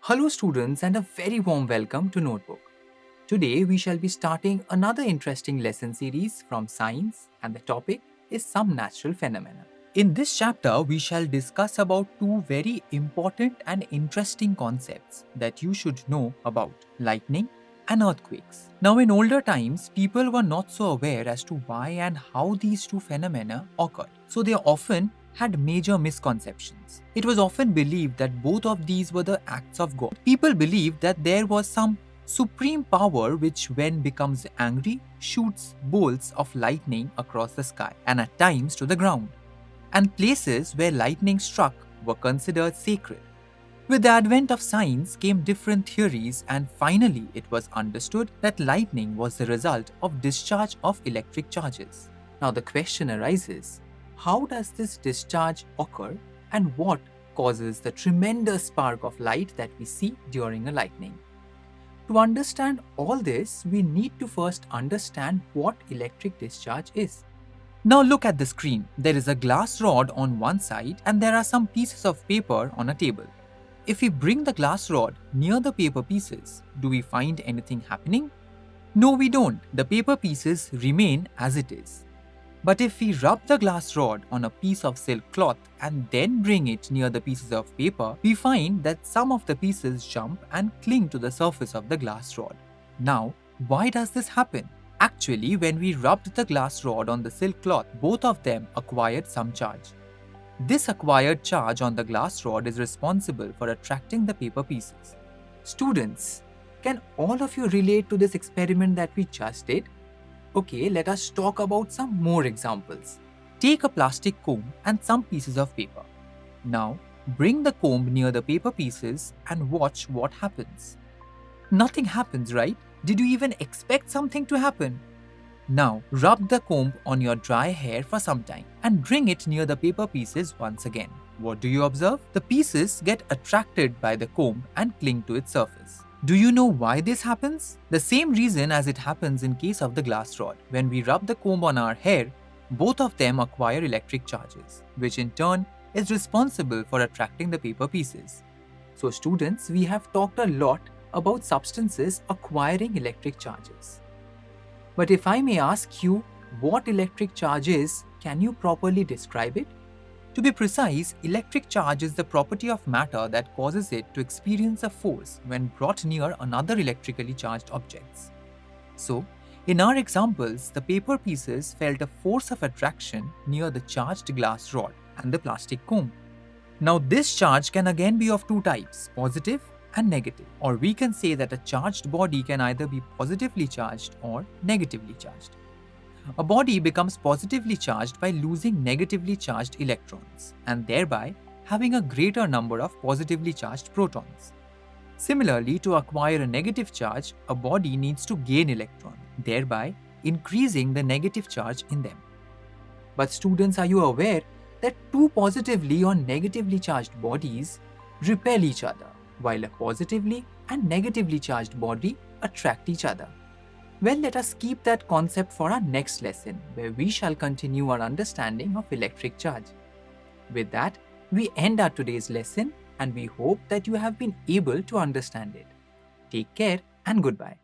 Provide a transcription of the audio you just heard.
Hello students and a very warm welcome to Notebook. Today we shall be starting another interesting lesson series from science and the topic is some natural phenomena. In this chapter we shall discuss about two very important and interesting concepts that you should know about: lightning and earthquakes. Now in older times people were not so aware as to why and how these two phenomena occurred. So they often had major misconceptions. It was often believed that both of these were the acts of God. People believed that there was some supreme power which, when becomes angry, shoots bolts of lightning across the sky and at times to the ground. And places where lightning struck were considered sacred. With the advent of science came different theories, and finally it was understood that lightning was the result of discharge of electric charges. Now the question arises, how does this discharge occur and what causes the tremendous spark of light that we see during a lightning? To understand all this, we need to first understand what electric discharge is. Now look at the screen. There is a glass rod on one side and there are some pieces of paper on a table. If we bring the glass rod near the paper pieces, do we find anything happening? No, we don't. The paper pieces remain as it is. But if we rub the glass rod on a piece of silk cloth and then bring it near the pieces of paper, we find that some of the pieces jump and cling to the surface of the glass rod. Now, why does this happen? Actually, when we rubbed the glass rod on the silk cloth, both of them acquired some charge. This acquired charge on the glass rod is responsible for attracting the paper pieces. Students, can all of you relate to this experiment that we just did? Okay, let us talk about some more examples. Take a plastic comb and some pieces of paper. Now, bring the comb near the paper pieces and watch what happens. Nothing happens, right? Did you even expect something to happen? Now, rub the comb on your dry hair for some time and bring it near the paper pieces once again. What do you observe? The pieces get attracted by the comb and cling to its surface. Do you know why this happens? The same reason as it happens in case of the glass rod. When we rub the comb on our hair, both of them acquire electric charges, which in turn is responsible for attracting the paper pieces. So students, we have talked a lot about substances acquiring electric charges. But if I may ask you what electric charge is, can you properly describe it? To be precise, electric charge is the property of matter that causes it to experience a force when brought near another electrically charged objects. So, in our examples, the paper pieces felt a force of attraction near the charged glass rod and the plastic comb. Now, this charge can again be of two types, positive and negative. Or we can say that a charged body can either be positively charged or negatively charged. A body becomes positively charged by losing negatively charged electrons and thereby having a greater number of positively charged protons. Similarly, to acquire a negative charge, a body needs to gain electrons, thereby increasing the negative charge in them. But students, are you aware that two positively or negatively charged bodies repel each other, while a positively and negatively charged body attract each other? Well, let us keep that concept for our next lesson, where we shall continue our understanding of electric charge. With that, we end our today's lesson and we hope that you have been able to understand it. Take care and goodbye.